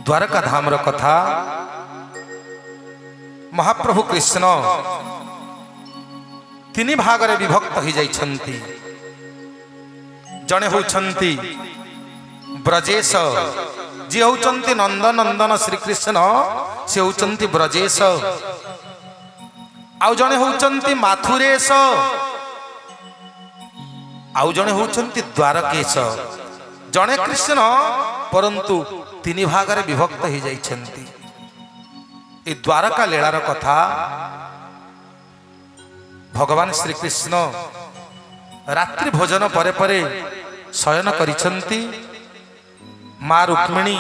द्वारका धामर कथा महाप्रभु कृष्ण तीन भागरे विभक्त हो जाइछन्ति। जड़े होउछन्ति ब्रजेश जी होउछन्ति नंदन नंदन श्रीकृष्ण से होउछन्ति ब्रजेश। आउ जड़े होउछन्ति माथुरेश आउ जड़े होउछन्ति द्वारकेश। जड़े कृष्ण परंतु तीन भागरे विभक्त हो जाइछन्ति। ए द्वारका लीलार कथा भगवान श्रीकृष्ण रात्रि भोजन परे परे शयन करिछन्ति। माँ रुक्मिणी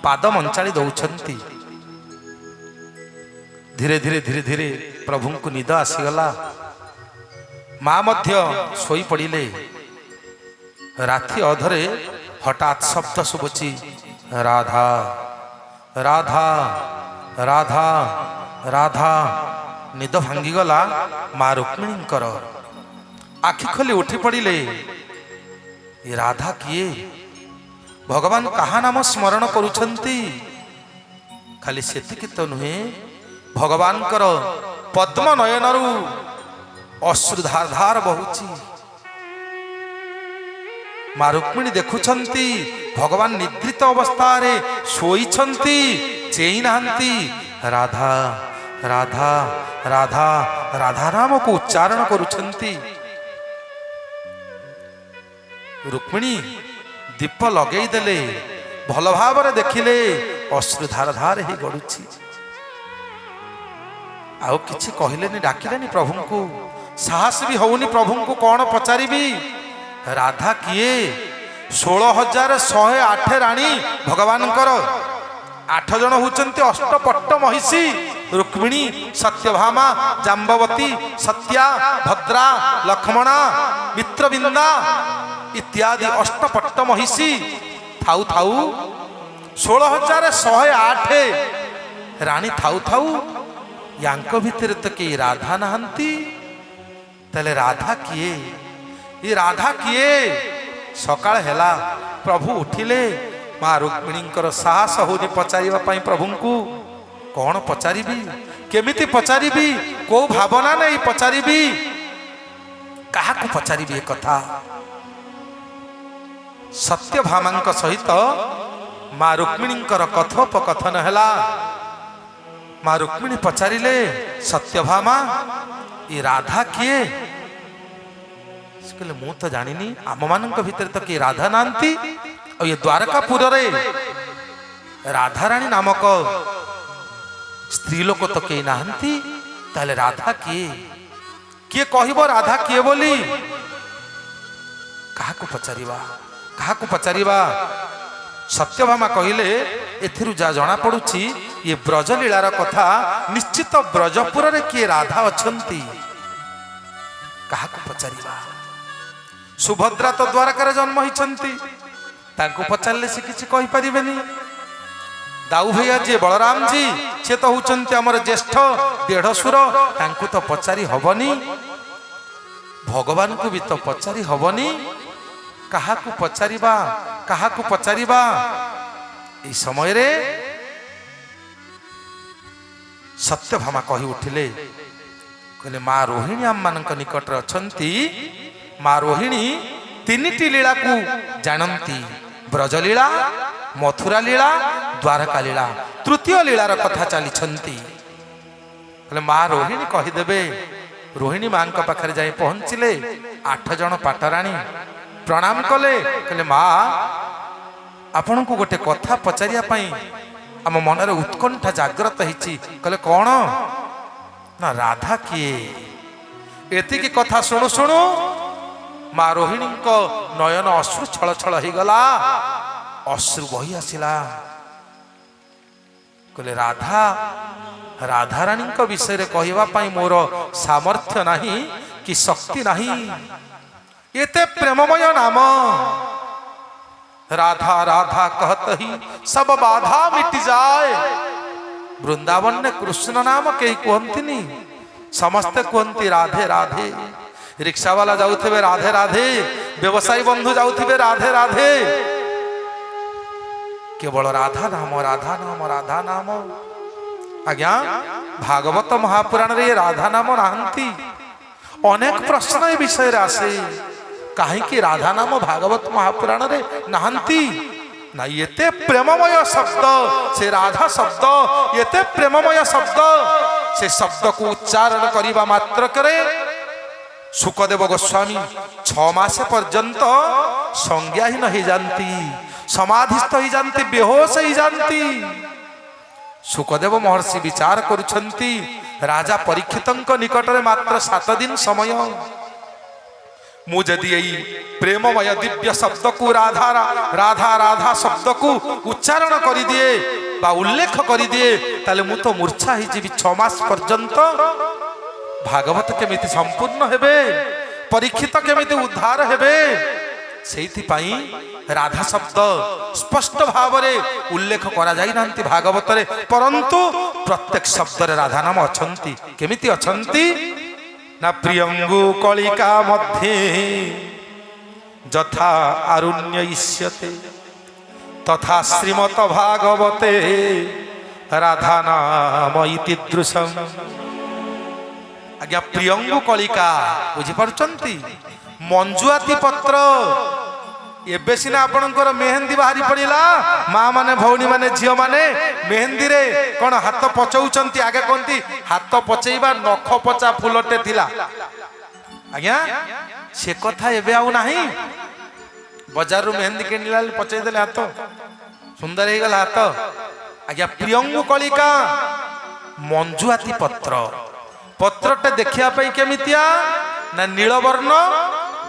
पाद मंचाली दौछन्ति। धीरे धीरे धीरे धीरे प्रभु को निद आसीगला। माँ मध्य सोई पड़िले। रात्रि अधरे हठात शब्द शुभुची राधा राधा राधा राधा। निद भांगीगला माँ रुक्मिणींकर। आखि खोली उठी पड़िले। ये राधा किए? भगवान कहा नाम स्मरण करुछन्ति? खाली सेतिकी तो नुहे, भगवान कर पद्म नयनरु अश्रुधार धार बहुची। माँ रुक्मिणी देखुछन्ति भगवान निद्रित अवस्था रे शोइछन्ति, चेई नाहंती। राधा राधा राधा राधा नाम को उच्चारण करुछन्ति। रुक्मिणी दीप लगेई देले। भल भाव देखिले अश्रुधार धार ही गड़ुछि। आउ किछि कहिलेनी, डाकिलेनी प्रभु को। साहस भी होउनी प्रभु को कौन पचारिबी। राधा किए? 16,108 राणी भगवान कर। 8 जन होउछन्ति अष्टपट्ट महिषी। रुक्मिणी, सत्यभामा, जाम्बवती, सत्या, भद्रा, लक्ष्मणा, मित्रबिंदा इत्यादि अष्टपट्ट महिषी थाउ थाउ 16,108 राणी थाउ थाउ यांक भितर तो के राधा नहांती। तले राधा किए? ये राधा किए? सकाळ हेला प्रभु उठिले। माँ रुक्मिणींकर साहस होनी पचारिबा पई प्रभु को। कौन पचारिबी, केमिति पचारिबी, को भावना नहीं पचारिबी, कहा को पचारिबी ए कथा। सत्यभामांक सहित माँ रुक्मिणींकर कथोपकथन हेला। माँ रुक्मिणी पचारिले, सत्यभामा ये राधा किए? कहले मु तो जानिनी, आम मानक भितर तो किए राधा नांती। और ये द्वारकापुर रे राधा रानी नामक स्त्री लोक तो कई नाहंती। ताले राधा किए? किए कहबो राधा किए बोली? काहाको पचारिबा, काहाको पचारिबा? सत्यभामा कहिले, एथिरु जा जना पड़ुछि ये ब्रजलीलार कथा। निश्चित ब्रजपुर रे किए राधा अछंती। काहाको पचारिबा? सुभद्रा तो द्वारकार जन्म होइछंती। तांको पचारले से किछि कहि परिबेनी। दाऊ भैया जी बलराम जी से तो होउछंती हमर ज्येष्ठ देढ़सुर। तांको तो पचारि हबनी। भगवान को भी तो पचारि हबनी। काहाको पचारिबा, काहाको पचारिबा? ए समय रे सत्यभामा कहि उठिले। कहले माँ रोहिणी आम मानक निकट रे अछंती। माँ रोहिणी तीनिटी लीला को जानती। ब्रजलीला, मथुरा लीला, द्वारका लीला। तृतीय लीलार कथा चली। माँ रोहिणी कहीदेवे। रोहिणी माँ पाखे जाए पहुँचले। 8 जन पाटराणी प्रणाम कले। कहले माँ आपण को गोटे कथा पचारिया पई आम मनरे उत्कंठा जाग्रत होइछि। कहले कौन? ना राधा किए? एतिकी कथा शुणु शुणु माँ रोहिणी को नयन अश्रु छल छल हो गला। अश्रु बही आसिला। कहले राधा राधा रानी विषय कहवा पाई मोर सामर्थ्य नहीं कि शक्ति नहीं। एते प्रेममय नाम राधा राधा कहत ही सब बाधा मिट जाए। वृंदावन ने कृष्ण नाम कहीं कहती, समस्ते कहती राधे राधे। रिक्शा वाला जाउथिबे राधे राधे, व्यवसायी बंधु जाउथिबे राधे राधे। केवल राधा नाम राधा नाम राधा नाम। आज्ञा भागवत महापुराण रे राधा नाम नाहंती। अनेक प्रश्न ए विषय रे आसे, कहीं राधा नाम भागवत महापुराण रे नाहंती ना। एते प्रेममय शब्द से राधा शब्द, एते प्रेममय शब्द से शब्द को उच्चारण करने मात्र करे सुखदेव गोस्वामी 6 मास पर्यंत संज्ञाहीन हो जाती, समाधिस्थ हो जाती, बेहोश हो जाती। सुखदेव महर्षि विचार करुछंती राजा परीक्षितंक निकट में मात्र 7 दिन समय, मु जदि यही प्रेममय दिव्य शब्द को राधा राधा राधा शब्द को उच्चारण कर दिए बा उल्लेख कर दिए ताले मु तो मूर्छा ही जीवी 6 मास पर्यंत। भागवत केमिति संपूर्ण हेबे, परीक्षित केमिति उद्धार हेबे, सेइथिपाई राधा शब्द स्पष्ट भाव रे उल्लेख करा जाई नांती भागवत रे, परंतु प्रत्येक शब्द रे राधा नाम अछंती। केमिति अछंती ना प्रियंगु कलिका मध्ये जथा आरुण्य इष्यते तथा श्रीमत भागवते राधा नाम इति दृशम। आज्ञा प्रियंगु कलिका बुझी पारुचंती, मंजुआती पत्र एबे सिना आपणकर मेहंदी बाहरी पड़िला, माँ माने भौणी माने झियो माने मेहंदी रे कौन हाथ पचौचंती। आगे कहती हाथ पचेबा नख पचा फुलटे थिला, आज्ञा से कथा एबे आउ नाही। बाजार रु मेहंदी किनिला पचई देले हाथ सुंदर हे गला हाथ। आज्ञा प्रियंगु कलिका मंजुआती पत्र, पत्रटे देखिया पई केमितिया ना नीलवर्ण,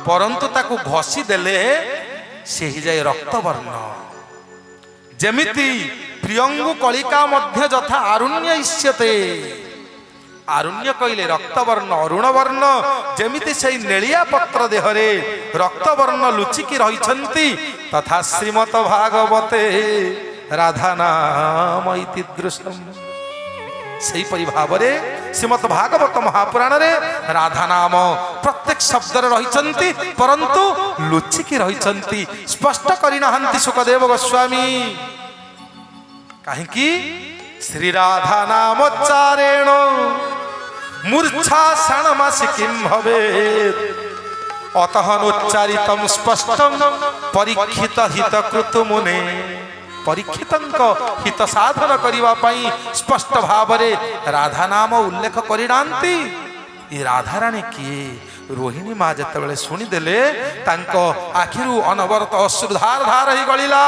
परंतु ताकू घसी देले से ही जाए रक्तवर्ण। जेमिति प्रियंगु कलिका मध्य जथा आरुण्य इष्यते, आरुण्य कहले रक्तवर्ण अरुण वर्ण, जेमिति से नेलिया पत्र देहरे रक्तवर्ण लुचिकी रहिछंती तथा श्रीमत भागवते राधा नाम इति दृश्यम। सही परि भावरे श्रीमद भागवत महापुराण रे राधा नाम प्रत्येक शब्द रही, परंतु लुचिकी रही, स्पष्ट करि नाहंती सुखदेव गोस्वामी। कहीं श्री राधा नामोच्चारेण मूर्छा क्षणमासी किं भवेत् अतः नोच्चारितं स्पष्टं परीक्षित हितकृत मुने। परीक्षितंक हित साधन करिवा पई स्पष्ट भाव रे राधा नाम उल्लेख करिनांती। ये राधा रानी किए? रोहिणी माँ जतबेले शुणी देले तांको आखिरु अनवरत अश्रुधार धार ही गलिला।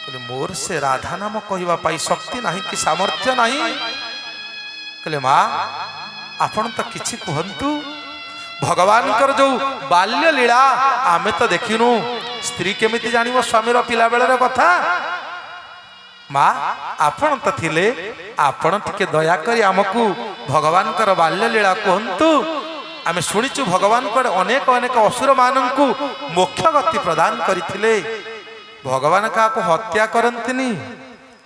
कहले मोर से राधा नाम कहिवा पई शक्ति नाही कि सामर्थ्य नाही। कहले माँ आपण तो किछि कहंतु, भगवान कर जो बाल्य लीला आमे तो देखिनु, स्त्री केमिति जानिबो स्वामीर पिला बेलर कथा। माँ आपण तो थिले, आपण टिके दया करी आमकु भगवान कर बाल्य लीला कहंतु। आमे शुणिचु भगवान कर अनेक अनेक असुर मानंकु मोक्ष गति प्रदान करिथिले। भगवान काको हत्या करंतिनी,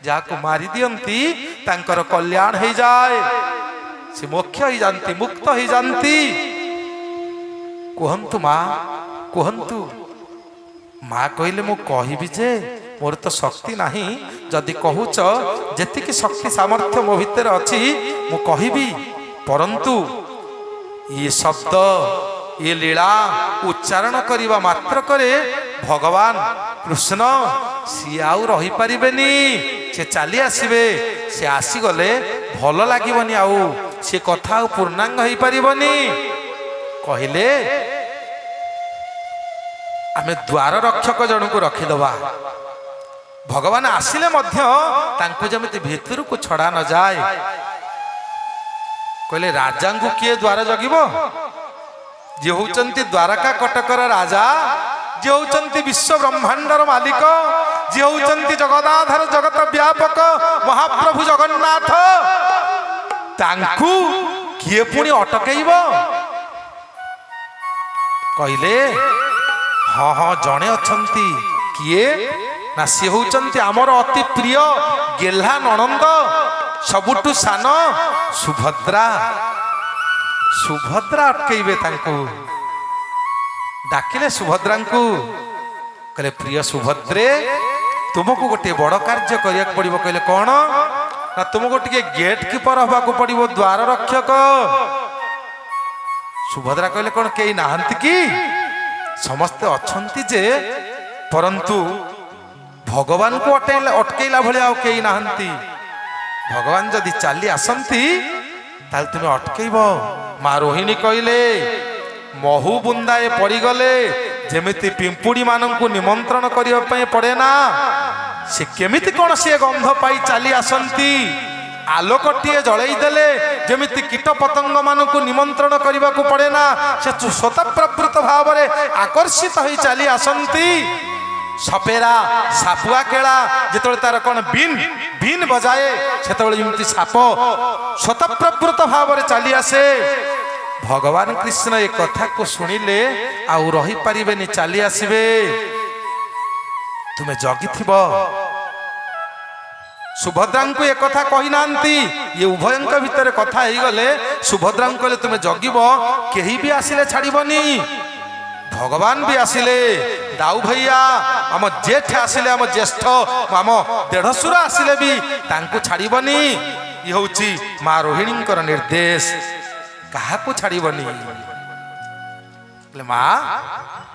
जाको मारी दियंती तांकर कल्याण हो जाए, से मोक्ष हो जानती, मुक्त हो जानती। कहंतु माँ कहंतु। माँ कहले मु कहिबि जे मोर तो शक्ति नाही, जदि कहूच जेतिकी शक्ति सामर्थ्य मो भितर अछि मु कहिबि, परंतु ये शब्द ये लीला उच्चारण करिवा मात्र करे भगवान कृष्ण सी आउ रही पारिबेनी, से चली आसीबे। से आसी गले भल लागिबनी, आउ से कथा आउ पूर्णांग होई पारिबनी। कहिले आमे द्वार रक्षक जन को रखिदबा, भगवान आसिले मध्य तांको जमिति भितर को छड़ा न जाए। कहले राजा को किए द्वार जगिबो? जे होचंती द्वारका कटकर राजा, जे होचंती विश्व ब्रह्मांडर मालिक, जे होचंती जगदाधार जगत व्यापक महाप्रभु जगन्नाथ, तांकु किए पुणी अटकेइबो? कहले हाँ हाँ जड़े अछंती। किए ना सी होचंती आमर अति प्रिय गेल्हा ननंद, सबुठु सान सुभद्रा। सुभद्रा अटकेइबे तांकु। डाकिले सुभद्रा को, कहले प्रिय सुभद्रे तुमको गोटे बड़ कार्य करिया पड़िबो कहले कौन ना तुमको टिके गेट कीपर हबाकू पड़िबो द्वार रक्षक। सुभद्रा कहले कौन केही नाहंती कि समस्ते अछंती जे परंतु भगवान को अटकेला भलिया आउ केही नाहंती। भगवान जदि चाली आसंती ताल तुम अटकेब। माँ रोहिणी कहले महू बुंदाए पड़गले जेमिति पिंपुड़ी मानंकु निमंत्रण करने पड़े ना से केमिति कौन सी गंध पाई चली आसंती। आलोकटीए जलई देले जेमिति कीट पतंग मानंकु निमंत्रण करने को पड़े ना से स्वतःप्रवृत्त भाव में आकर्षित हो चली आसंती। सपेरा सापुआ केला जिते तार कौन बीन बीन बजाए से साप स्वतःप्रवृत्त भाव में चली आसे। भगवान कृष्ण एक कथा को सुनिले आउ रही पारिबेनी चली आसबे। तुम्हें जगी थिब सुभद्रा को एक कथा कही नांती ये उभयंक भितर कथा ही गले सुभद्रा कहले तुम्हें जगिब केही भी आसिले छाड़बनी। भगवान भी आसिले दाऊ भैया आम जेठ आसिले आम ज्येष्ठ आम देढ़सुर आसिले भी तांको छाड़बनी। ये होची माँ रोहिणी निर्देश कहा को छाड़बनी। माँ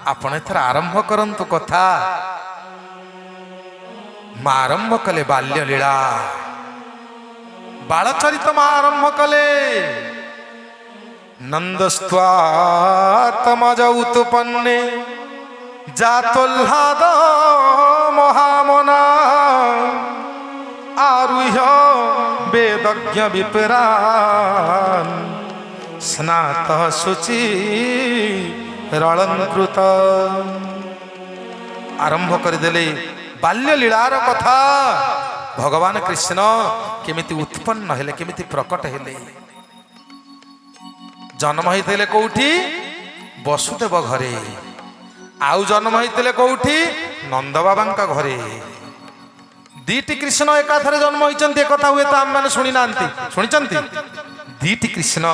आपण एथर आरंभ करंतु कथा। माँ आरंभ कले बाल्य लीला बालचरित माँ आरंभ कले। नंदस्त्वातमजौतुपन्ने जातोल्लाद महामना आरुह्य वेदज्ञ विप्रान् स्नातः शुचि रलंकृत। आरंभ करदेले बाल्य लीलार कथा। भगवान कृष्ण केमिति उत्पन्न हेले केमिति प्रकट हेले। जन्म होइते कोउठी वसुदेव घरे आउ जन्म होइते कोउठी नंद बाबांका घरे। दीटी कृष्ण एकाथरे जन्म होइचंती एकथा हुए तो आम माने सुनी नांती सुनिचंती। दीटी कृष्ण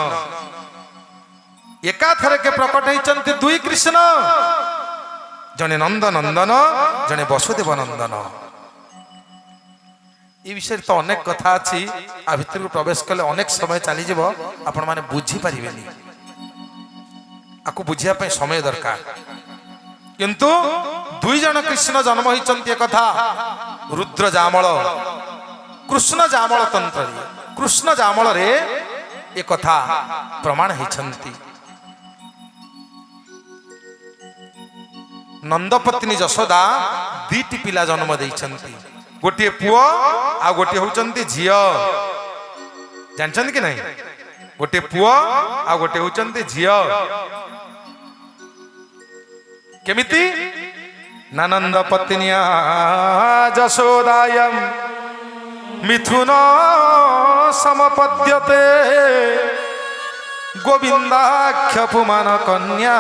एकाथरे के प्रकट होइचंती दुई कृष्ण जने नंद नंदन जने वसुदेव नंदन। ये विषय तो अनेक कथा अच्छी आ भितर को प्रवेश कले अनेक समय चली जीव आपण माने बुझी पारिबेनी। आकु बुझिया पे समय दरकार किंतु दुई जन कृष्ण जन्म होइचंती कथा रुद्र जामल कृष्ण जामल तंत्र कृष्ण जामल रे ए कथा प्रमाण होइचंती। नंदपत्नी जशोदा दीटी पिला जन्म देइचंती गोटे पुओ आ गोटे होचंती झियो जानछन कि नहीं। गोटे पुओ आ गोटे होचंती झियो केमिति नंद पत्निया जशोदायम मिथुन समपद्यते गोविंदाख्य पुमान कन्या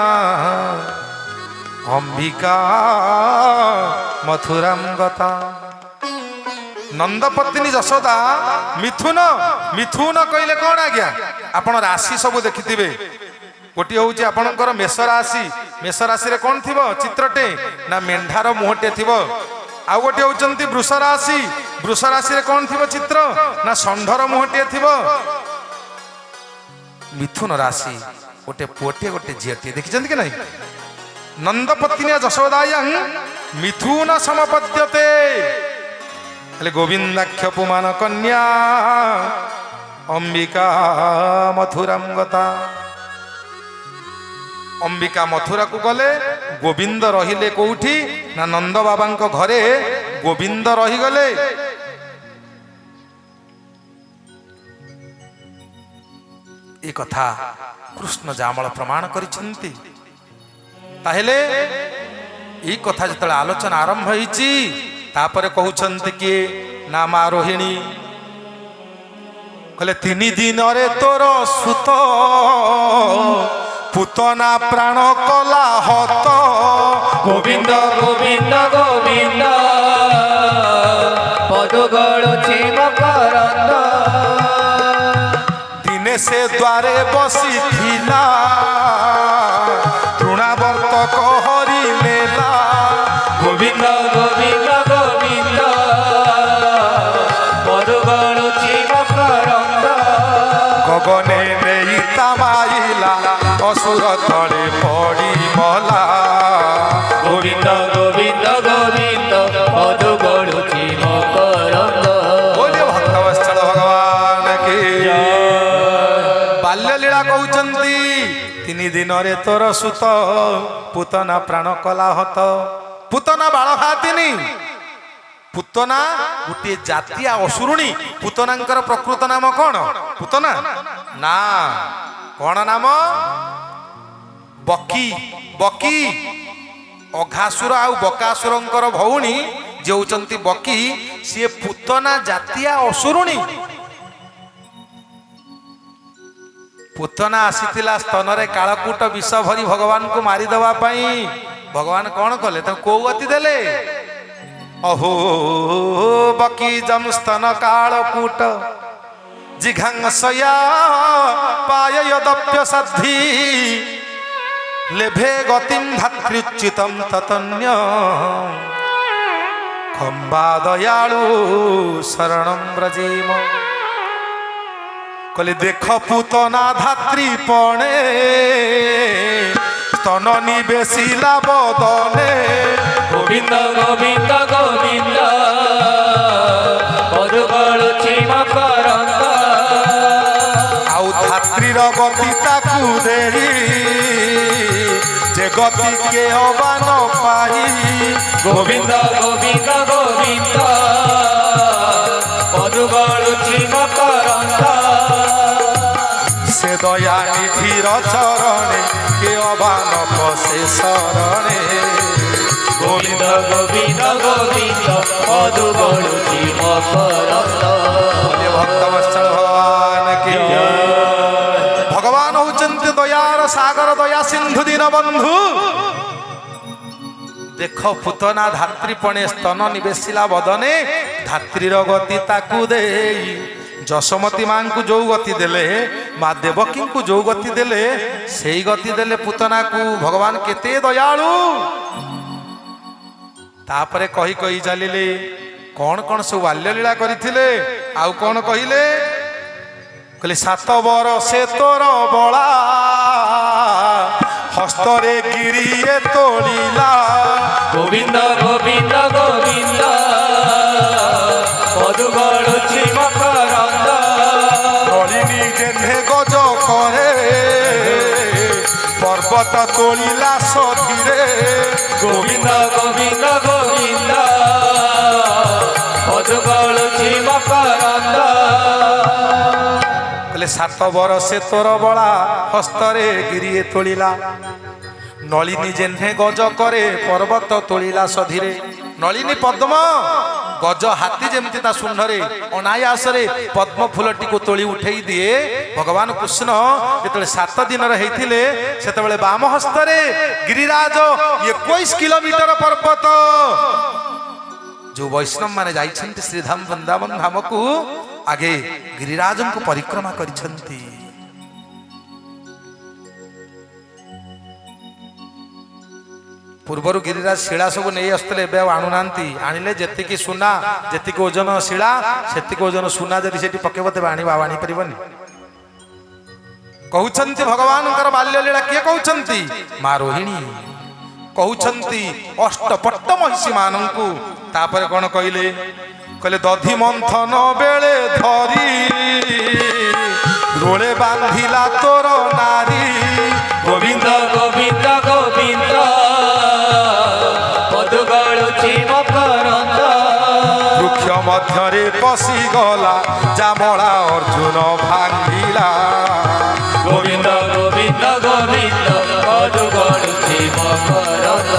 अंबिका मथुराम गता। नंदपत्नी जशोदा मिथुन मिथुन कहले कौन आज्ञा आपण राशि सब देखिथिबे। गोटे हूँ आपणकर मेष राशि मेष राशि रे कौन थिबो चित्रटे ना मेंढार मुहटे थिबो। आउ गोटे होचंती वृष राशि वृष राशि रे कौन थिबो चित्र ना षंढर मुहटे थिबो। मिथुन राशि गोटे पुओटे गोटे झीटे देखिछंती कि नहीं। नंदपत्निया जशोदायं मिथुन समपद्यते गोविंदाख्य पुमान कन्या अंबिका मथुराम गता। अंबिका मथुरा को गले गोविंद रहिले कोउठी ना नंद बाबांक घरे गोविंद रही गले। ए कथा कृष्ण जामल प्रमाण करिसंती। ताहेले ई कथा जतले आलोचना आरंभ होईची तापरे कहउछंती कि ना माँ रोहिणी कहले 3 दिन रे तोर सुत पुतना प्राण कला हत। गोविंद गोविंद गोविंद पदगल मकरंद दिने से द्वारे बसी थिला तृणावर्त कहरी नेला। गोविंद गोविंद गोविंद ଗଗନେ ନେଇ ତାମାଇଲା ଅସୁର ତଳେ ପଡ଼ି ମଲା। ଗୋବିନ୍ଦ ଗୋବିନ୍ଦ ଗୋବିନ୍ଦ ମଧୁ ଗଳୁଛି ମକରନ୍ଦ। ବୋଲେ ଭକ୍ତବତ୍ସଳ ଭଗବାନ କି ବାଲ୍ୟ ଲୀଳା କହୁଛନ୍ତି। 3 ଦିନରେ ତୋର ସୁତ ପୁତନା ପ୍ରାଣ କଲା ହତ। ପୁତନା ବାଳ ହାତିନି। ପୁତନା ଗୋଟିଏ ଜାତୀୟ ଅସୁରୁଣୀ। ପୁତନାଙ୍କର ପ୍ରକୃତ ନାମ କଣ? ପୁତନା ନା, କଣ ନାମ? ବକି। ବକି ଅଘାସୁର ଆଉ ବକାସୁରଙ୍କର ଭଉଣୀ ଯେ ହଉଛନ୍ତି ବକି, ସିଏ ପୁତନା ଜାତୀୟ ଅସୁରୁଣୀ। ପୁତନା ଆସିଥିଲା ସ୍ତନରେ କାଳକୂଟ ବିଷ ଭରି ଭଗବାନଙ୍କୁ ମାରିଦେବା ପାଇଁ। ଭଗବାନ କଣ କଲେ? ତାଙ୍କୁ କୋଉ ଗତି ଦେଲେ? ଅହୋ ବକି ଜମ ସ୍ତନ କାଳକୂଟ ଜିଘାଂସୟା ପାୟଦପ୍ୟ ସାଧ୍ୱୀ ଲେଭେ ଗତିಂ ଧାତ୍ର୍ୟୁଚିତಂ ତତନ୍ୟ ଖମ୍ବା ଦୟାଳୁ ଶରଣଂ ବ୍ରଜେମ। କହିଲେ ଦେଖ ପୁତନା ଧାତ୍ରୀ ପଣେ স্তন নিবেশিলা বদনে। গোবিন্দ গোবিন্দ গোবিন্দ মধু গলুছি মকরন্দ। আউ ধাত্রীর গতি তাকু দেই যে গতি কে অবা ন পাই। গোবিন্দ গোবিন্দ গোবিন্দ মধু গলুছি মকরন্দ। সে দয়া নিধির চরণে কে অবা ন পশে শরণে। গোবিন্দ গোবিন্দ গোবিন্দ মধু গলুছি মকরন্দ। ভক্তবৎসল ভগবান কি ভগবান হচ্ছেন দয়ার সাগর দয়া সিন্ধু দীন বন্ধু। দেখ পুতনা ধাত্রীপণে স্তন নিবেশিলা বদনে ধাত্রীর গতি তাকু দেই। যশোমতী মাଙ୍କୁ ଯୋଉ ଗତି ଦେଲେ, ମା ଦେବକୀଙ୍କୁ ଯୋଉ ଗତି ଦେଲେ, ସେଇ ଗତି ଦେଲେ ପୁତନାକୁ। ଭଗବାନ କେତେ ଦୟାଳୁ। ତାପରେ କହି କହି ଚାଲିଲେ କଣ କଣ ସବୁ ବାଲ୍ୟଲୀଳା କରିଥିଲେ। ଆଉ କଣ କହିଲେ? କହିଲେ 7 ବରଷେ ତୋର ବଳା ହସ୍ତରେ ଗିରିଏ ତୋଳିଲା। গোবিন্দ গোবিন্দ গোবিন্দ মধু গলুছি মকরন্দ। নলিনী জেনে গজ করে পর্বত তোলিলা সধীরে। গোবিন্দ গোবিন্দ গোবিন্দ মধু গলুছি মকরন্দ। କହିଲେ 7 ବରଷେ ତୋର ବଳା ହସ୍ତରେ ଗିରିଏ ତୋଳିଲା। ନଳିନୀ ଜେହ୍ନେ ଗଜ କରେ ପର୍ବତ ତୋଳିଲା ସଧୀରେ। ନଳିନୀ ପଦ୍ମ ଗଜ ହାତୀ ଯେମିତି ତା ଶୁଣ୍ଢରେ ଅନାୟାସରେ ପଦ୍ମ ଫୁଲଟିକୁ ତୋଳି ଉଠେଇ ଦିଏ। ଭଗବାନ କୃଷ୍ଣ ଯେତେବେଳେ 7 ଦିନର ହେଇଥିଲେ, ସେତେବେଳେ ବାମ ହସ୍ତରେ ଗିରିରାଜ 21 କିଲୋମିଟର ପର୍ବତ। ଯୋଉ ବୈଷ୍ଣବ ମାନେ ଯାଇଛନ୍ତି ଶ୍ରୀଧାମ ବୃନ୍ଦାବନ ଧାମକୁ, ଆଗେ ଗିରିରାଜଙ୍କୁ ପରିକ୍ରମା କରିଛନ୍ତି। ପୂର୍ବରୁ ଗିରିରାଜ ଶିଳା ସବୁ ନେଇ ଆସୁଥିଲେ, ଏବେ ଆଉ ଆଣୁନାହାନ୍ତି। ଆଣିଲେ ଯେତିକି ସୁନା, ଯେତିକି ଓଜନ ଶିଳା, ସେତିକି ଓଜନ ସୁନା ଯଦି ସେଠି ପକେଇବ ତେବେ ଆଣିବା, ଆଉ ଆଣିପାରିବନି। କହୁଛନ୍ତି ଭଗବାନଙ୍କର ବାଲ୍ୟଲୀଳା କିଏ କହୁଛନ୍ତି? ମା ରୋହିଣୀ କହୁଛନ୍ତି ଅଷ୍ଟପଟ୍ଟ ମହିଷୀ ମାନଙ୍କୁ। ତାପରେ କଣ କହିଲେ? କହିଲେ ଦଧି ମନ୍ଥନ ବେଳେ ଧରି ରୋଳେ ବାନ୍ଧିଲା ତୋର ନାରୀ। গোবিন্দ গোবিন্দ গোবিন্দ মধু গলুছি মকরন্দ। বৃক্ষ ମଧ୍ୟରେ ପଶିଗଲା ଜାମଳା ଅର୍ଜୁନ ଭାଙ୍ଗିଲା। গোবিন্দ গোবিন্দ গোবিন্দ মধু গলুছি মকরন্দ।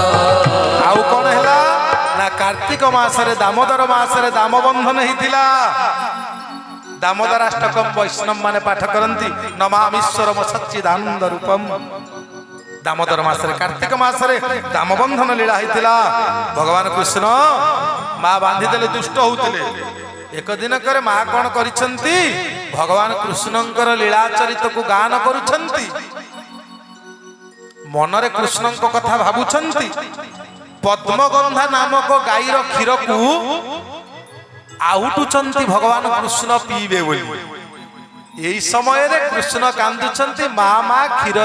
ଆଉ କଣ ହେଲା ନା କାର୍ତ୍ତିକ ମାସରେ ଦାମୋଦର ମାସରେ ଦାମ ବନ୍ଧନ ହେଇଥିଲା। ଦାମୋଦରାଷ୍ଟକମ୍ ବୈଷ୍ଣବ ମାନେ ପାଠ କରନ୍ତି ନମାମୀଶ୍ୱରମ ସଚ୍ଚିଦାନନ୍ଦ ରୂପମ୍। ଦାମୋଦର ମାସରେ କାର୍ତ୍ତିକ ମାସରେ ଦାମ ବନ୍ଧନ ଲୀଳା ହେଇଥିଲା। ଭଗବାନ କୃଷ୍ଣ ମା ବାନ୍ଧିଦେଲେ, ଦୁଷ୍ଟ ହଉଥିଲେ। ଏକ ଦିନକରେ ମା କଣ କରିଛନ୍ତି? ଭଗବାନ କୃଷ୍ଣଙ୍କର ଲୀଳା ଚରିତକୁ ଗାନ କରୁଛନ୍ତି। ମନରେ କୃଷ୍ଣଙ୍କ କଥା ଭାବୁଛନ୍ତି। ପଦ୍ମଗନ୍ଧା ନାମକ ଗାଈର କ୍ଷୀରକୁ ଆହୁଟୁଛନ୍ତି ଭଗବାନ କୃଷ୍ଣ ପିଇବେ ବୋଲି। এই সমୟରେ କୃଷ୍ଣ କାନ୍ଦୁଛନ୍ତି ମା ମା କ୍ଷୀର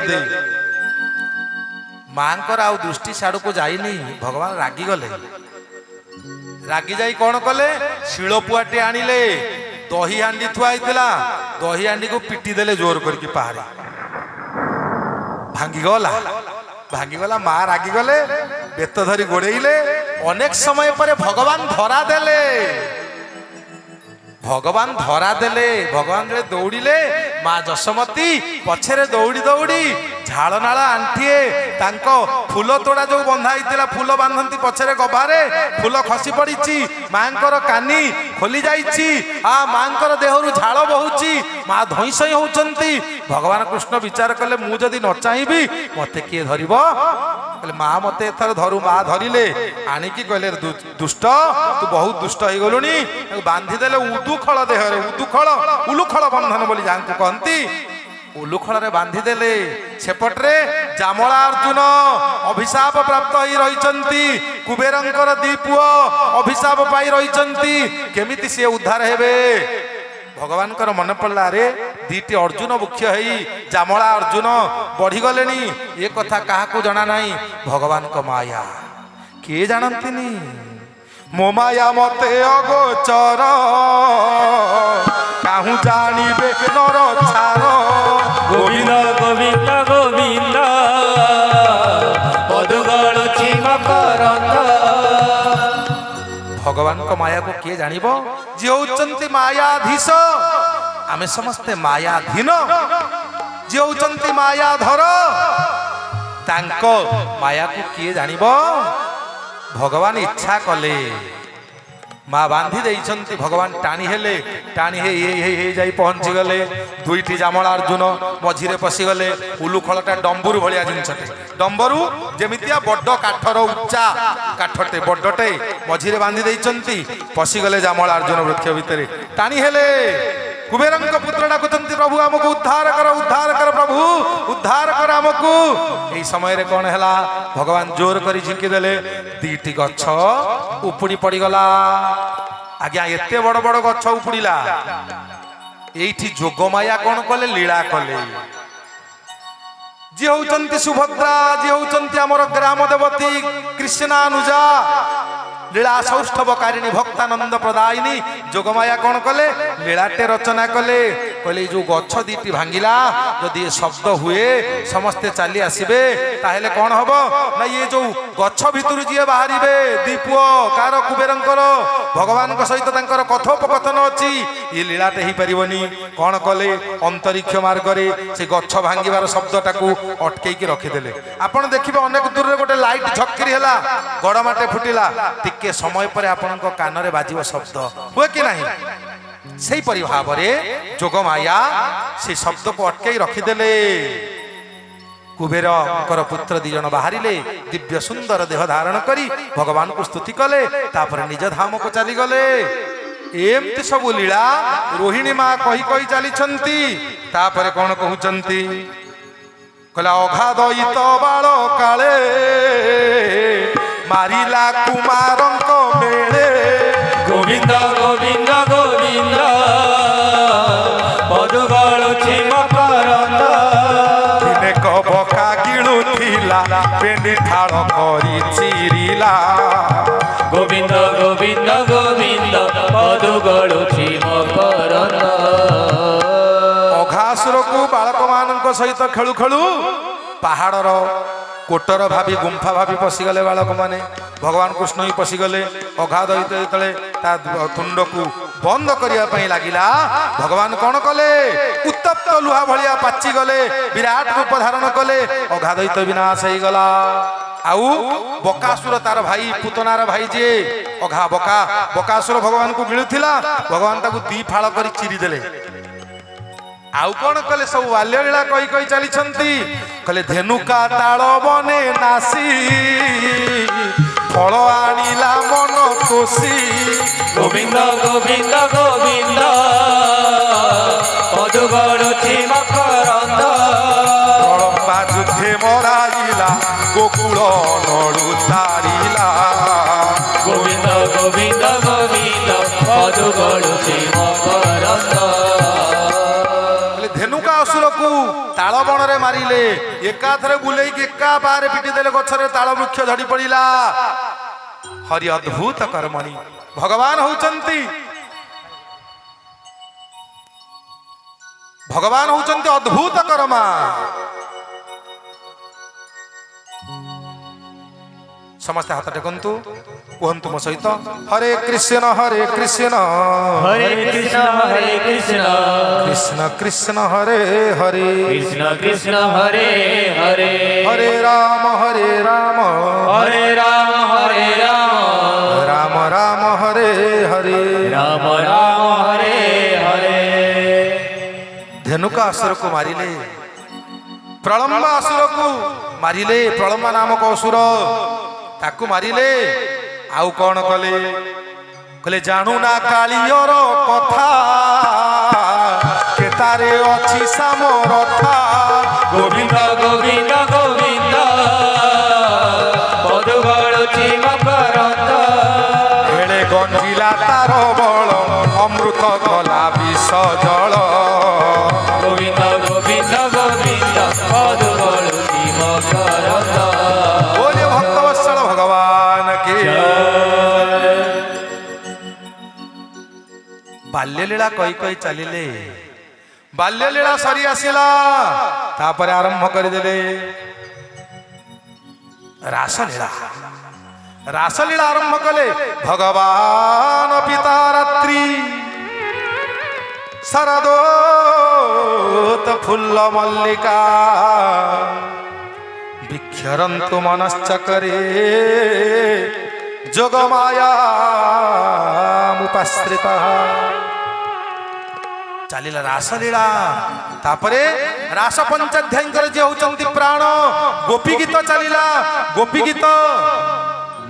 ଦେ। ମାଙ୍କର ଆଉ ଦୃଷ୍ଟି ସାଡ଼କୁ ଯାଇନି, ଭଗବାନ ରାଗିଗଲେ। ରାଗି ଯାଇ କଣ କଲେ, ଶିଳପୁଆଟେ ଆଣିଲେ, ଦହି ହାଣ୍ଡି ଥୁଆ ହେଇଥିଲା, ଦହି ହାଣ୍ଡିକୁ ପିଟି ଦେଲେ ଜୋର କରିକି ପାହାରେ, ଭାଙ୍ଗିଗଲା। ମା ରାଗିଗଲେ, ବେତ ଧରି ଗୋଡେଇଲେ। ଅନେକ ସମୟ ପରେ ଭଗବାନ ଧରା ଦେଲେ। ଭଗବାନ ଯେଳେ ଦୌଡ଼ିଲେ, ମା ଯଶୋମତୀ ପଛରେ ଦୌଡ଼ି ଝାଳ ନାଳ ଆଣ୍ଠିଏ ତାଙ୍କ ଫୁଲ ତୋଡ଼ା ଯୋଉ ବନ୍ଧା ହେଇଥିଲା, ଫୁଲ ବାନ୍ଧନ୍ତି ପଛରେ ଗଭାରେ, ଫୁଲ ଖସି ପଡିଛି, ମାଙ୍କର କାନି ଖୋଲି ଯାଇଛି, ମାଙ୍କର ଦେହରୁ ଝାଳ ବହୁଛି, ମା ଧଇଁ ସଇଁ ହଉଛନ୍ତି। ଭଗବାନ କୃଷ୍ଣ ବିଚାର କଲେ, ମୁଁ ଯଦି ନ ଚାହିଁବି ମତେ କିଏ ଧରିବ? କହିଲେ ମା ମତେ ଏଥର ଧରୁ। ମା ଧରିଲେ, ଆଣିକି କହିଲେ ଦୁଷ୍ଟ, ତୁ ବହୁତ ଦୁଷ୍ଟ ହେଇଗଲୁଣି। ବାନ୍ଧିଦେଲେ ଉଦୁଖଳ ଦେହରେ, ଉଲୁଖଳ ବନ୍ଧନ ବୋଲି ଯାହାଙ୍କୁ କହନ୍ତି, ଉଲୁଖଳରେ ବାନ୍ଧିଦେଲେ। ସେପଟରେ ଜାମଳା ଅର୍ଜୁନ ଅଭିଶାପ ପ୍ରାପ୍ତ ହେଇ ରହିଛନ୍ତି, କୁବେରଙ୍କର ଦି ପୁଅ ଅଭିଶାପ ପାଇ ରହିଛନ୍ତି, କେମିତି ସିଏ ଉଦ୍ଧାର ହେବେ? ଭଗବାନଙ୍କର ମନେ ପଡ଼ିଲା, ଆରେ ଦିଟି ଅର୍ଜୁନ ବୃକ୍ଷ ହେଇ ଜାମଳା ଅର୍ଜୁନ ବଢିଗଲେଣି, ଏ କଥା କାହାକୁ ଜଣା ନାହିଁ। ଭଗବାନଙ୍କ ମାୟା କିଏ ଜାଣନ୍ତିନି। ମୋ ମାୟା ମତେ ଅଗୋଚର, କାହୁଁ ଜାଣିବେ ନର ଛାର। ଗୋବିନ୍ଦ ଗୋବିନ୍ଦ ଗୋବିନ୍ଦ ପଦୁ ଗଳୁଛି ମକରନ୍ଦ। ଭଗବାନଙ୍କ ମାୟାକୁ କିଏ ଜାଣିବ? ଯିଏ ହଉଛନ୍ତି ମାୟାଧୀଶ। ଆମେ ସମସ୍ତେ ମାୟାଧୀନ। ଯିଏ ହଉଛନ୍ତି ମାୟାଧର, ତାଙ୍କ ମାୟାକୁ କିଏ ଜାଣିବ? ଭଗବାନ ଇଚ୍ଛା କଲେ, ମା ବାନ୍ଧି ଦେଇଛନ୍ତି, ଭଗବାନ ଟାଣି ହେଲେ, ଟାଣି ହେଇ ଯାଇ ପହଞ୍ଚିଗଲେ। ଦୁଇଟି ଜାମଳା ଅର୍ଜୁନ ମଝିରେ ପଶିଗଲେ। ଉଲୁଖଳଟା ଡମ୍ବୁରୁ ଭଳିଆ ଜିନିଷଟେ, ଡମ୍ବରୁ ଯେମିତିଆ ବଡ କାଠର ଉଚ୍ଚା କାଠଟେ ବଡଟେ ମଝିରେ ବାନ୍ଧି ଦେଇଛନ୍ତି। ପଶିଗଲେ ଜାମଳା ଅର୍ଜୁନ ବୃକ୍ଷ ଭିତରେ, ଟାଣି ହେଲେ। କୁବେରଙ୍କ ପୁତ୍ର ଡାକୁଛନ୍ତି, ପ୍ରଭୁ ଆମକୁ ଉଦ୍ଧାର କର ପ୍ରଭୁ, ଉଦ୍ଧାର କର ଆମକୁ। এই ସମୟରେ କଣ ହେଲା, ଭଗବାନ ଜୋର କରି ଝିଙ୍କି ଦେଲେ, ଦିଟି ଗଛ ଉପୁଡ଼ି ପଡ଼ିଗଲା। ଆଜ୍ଞା, ଏତେ ବଡ ବଡ ଗଛ ଉପୁଡ଼ିଲା। এইଠି ଯୋଗମାୟା କଣ କଲେ, ଲୀଳା କଲେ। ଯିଏ ହଉଛନ୍ତି ସୁଭଦ୍ରା, ଯିଏ ହଉଛନ୍ତି ଆମର ଗ୍ରାମ ଦେବତୀ କୃଷ୍ଣାନୁଜା, লীলা সৌষ্ঠবকারিণী ভক্তানন্দ প্রদায়িনী, যোগমায়া কোণ কলে, লীলাটে রচনা কলে। কলে যে গছ দুটি ভাঙ্গিলা, যদি এ শব্দ হুয়ে সমস্তে চালি আসবে, তাহলে কোণ হব না, ইয়ে যে গছ ভিতর যিয়ে বাহারিবে, দি পুয় কার, কুবেরঙ্কর, ভগবানଙ୍କ সহিত তাঙ্কর কথোপকথন অছি, ইয়ে লীলাটে হই পারিবনি। কোণ কলে, অন্তরিক্ষ মার্গরে সে গছ ভাঙ্গিবার শব্দটাকু অটকেইকি রখিদেলে। আপন দেখিবে অনেক দূরে গোটে লাইট ঝক্কিরি হেলা, গড়মাটে ফুটিলা, টিকে সময় পরে আপনার কানরে বাজিব শব্দ হুয়ে কি না, সেইপরি ভাবে যোগমায়া সেই শব্দকে অটকাই রখিদেলে। কুবেরঙ্কর পুত্র দুজন বাহারিলে, দিব্য সুন্দর দেহ ধারণ করি ভগবানকে স্তুতি কলে, তারপরে নিজ ধামকু চালিগলে। এমতি সবু লীলা রোহিণী মা কহি কহি চালিছন্তি। তারপরে কোন কহুচন্তি, কলা অগাধ বাଳ কাଳେ মারিলা কুমারঙ্ক মেলে। গোবিন্দ গোবিন্দ গোবিন্দ পদু গଳୁଛି ମକରନ୍ଦ। দিনে কবকা গিলুথিলা, পেনি ঠাড় করি চিরিলা। গোবিন্দ গোবিন্দ গোবিন্দ পদু গଳୁଛି মকরନ୍ଦ। অঘাসুরকু বাଳକ ମାନଙ୍କ সহিত খেলু খেলু পাহাড়র কোটর ভাবি, গুম্ফা ভাবি পশিগলে বাଳକ মানে। ভগবান কৃষ্ণ হি পশিগলে। অঘা দৈত্য যেতলে তা তুণ্ডকু বন্ধ করিয়া পাই লাগিলা, ভগবান কোণ কলে, উত্তপ্ত লুহা ভলিয়া পাচি গলে, বিরাট রূপ ধারণ কলে। অঘা দৈত্য বিনাশ হইগলা। আউ বকাসুর তার ভাই, পুতনার ভাই যে অঘা বকাসুর ভগবান কু গিলুথিলা, ভগবান তাকে ଦି ফাଳ କରି চিরি দেলে। আউ কোণ কলে, সব বাল্যলীলা কই কই চালিছন্তি। কলে ধেনুকা তাଳ বনে নাসি, ফল আনিলা মন তোষি। গোবিন্দ গোবিন্দ গোবিন্দ পদু গଳୁଛି মকরন্দ। প্রলম্বা যুদ্ধে মরাইলা, গোকুল নড়ু তারিলা। গোবিন্দ গোবিন্দ গোবিন্দ পদু গଳୁଛି মকরন্দ। ବଣରେ ମାରିଲେ ଏକାଥରେ ବୁଲେଇକି ଏକା ପାରେ ପିଟି ଦେଲେ ଗଛରେ ତାଳ ବୃକ୍ଷ ଝଡି ପଡିଲା। ହରି ଅଦ୍ଭୁତ କର୍ମଣି ଭଗବାନ ହଉଛନ୍ତି ଅଦ୍ଭୁତ କର୍ମା। ସମସ୍ତେ ହାତ ଟେକନ୍ତୁ କୁହନ୍ତୁ ମୋ ସହିତ ହରେ କୃଷ୍ଣ ହରେ କୃଷ୍ଣ हरे कृष्ण କୃଷ୍ଣ କୃଷ୍ଣ ହରେ ହରେ कृष्ण कृष्ण हरे हरे ହରେ ରାମ हरे राम ରାମ ରାମ ହରେ ହରେ। राम राम हरे हरे ଧେନୁକା ଅସୁରକୁ ମାରିଲେ, ପ୍ରଳମ୍ବ ଅସୁରକୁ ମାରିଲେ। ପ୍ରଳମ୍ବ ନାମକ ଅସୁର ତାକୁ ମାରିଲେ। ଆଉ କଣ କଲେ? କହିଲେ ଜାଣୁନା କାଳିୟର କଥା, କେତାରେ ଅଛି ସାମରଥା। गोविंद गोविंद गोविंद पदु गळुची मकरंद ଏଳେ ଗଞ୍ଜିଲା ତାର ବଳ, ଅମୃତ କଲା ବିଷ ଜଳ। गोविंद गोविंद गोविंद पदु गळुची मकरंद बोले भक्तवत्सल भगवान के। ବାଲ୍ୟଲୀଳା କହି କହି ଚାଲିଲେ। ବାଲ୍ୟଲୀଳା ସରି ଆସିଲା, ତାପରେ ଆରମ୍ଭ କରିଦେଲେ ରାସଲୀଳା। ରାସଲୀଳା ଆରମ୍ଭ କଲେ। ଭଗବାନ ପିତା ରାତ୍ରି ଶରଦୋତ ଫୁଲ୍ଲ ମଲ୍ଲିକା ବିକ୍ଷରନ୍ତୁ ମନଶ୍ଚକରେ ଯୋଗମାୟା ମୁପାଶ୍ରିତା। ଚାଲିଲା ରାସଲୀଳା। ତାପରେ ରାସ ପଞ୍ଚାଧ୍ୟାୟଙ୍କର ଯିଏ ହଉଛନ୍ତି ପ୍ରାଣ, ଗୋପୀ ଗୀତ ଚାଲିଲା। ଗୋପୀ ଗୀତ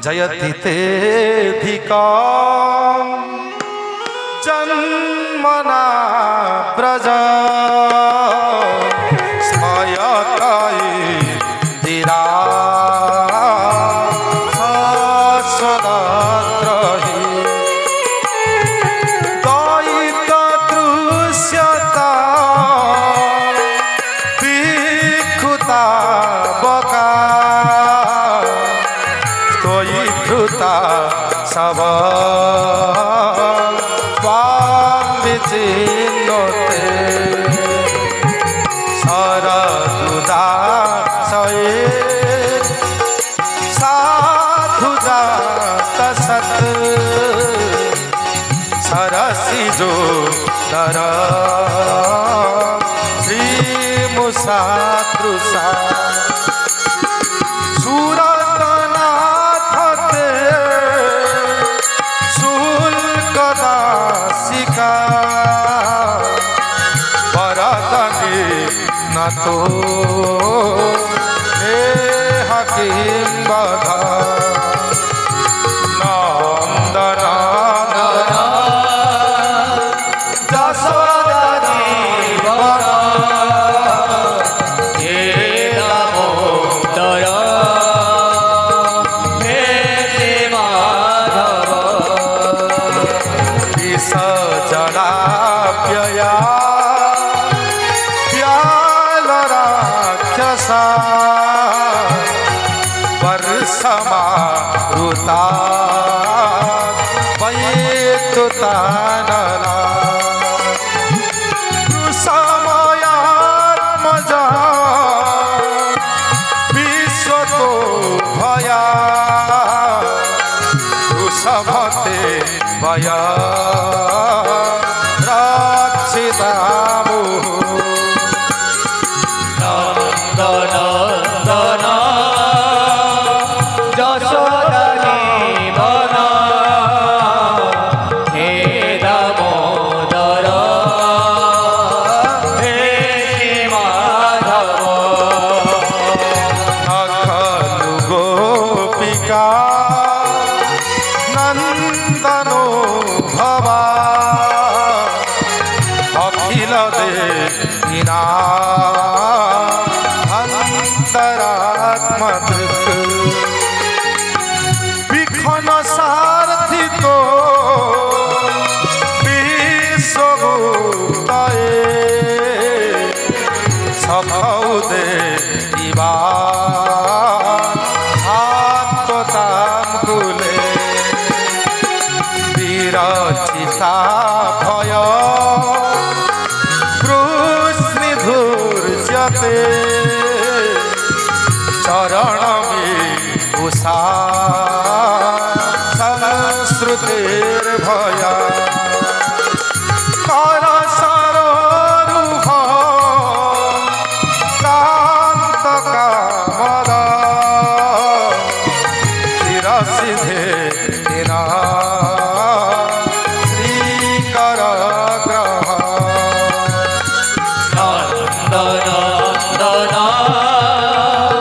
ଜୟତି ତେଧିକ ଜନ୍ମନା ବ୍ରଜ ସ୍ମୟତୈ ଦିରା ସଦତ୍ରହି ଦୈତ ଦୃଶ୍ୟତା ବିକ୍ଷୁତା ବକା स्तोयि धृता सब त्वां विचिन्नते शरदुदासये साधु जात सत सरसिजो दर श्रीमुषातृषा सुरतनाथते शुल्कदासिका वरदने नतो नेह किं वद नन्दना जसोदरी वर हे दामोदर हे माधव विष जडाप्यया व्याल राक्षसा वर्षमारुता वैतुतानला कृषमयात्मजा विश्वतो भया वृषभते भया रक्षितामुः नन्दनन्दन जसोदरी वर हे दामोदर हे माधव खलु गोपिका नन्दनो भव उषा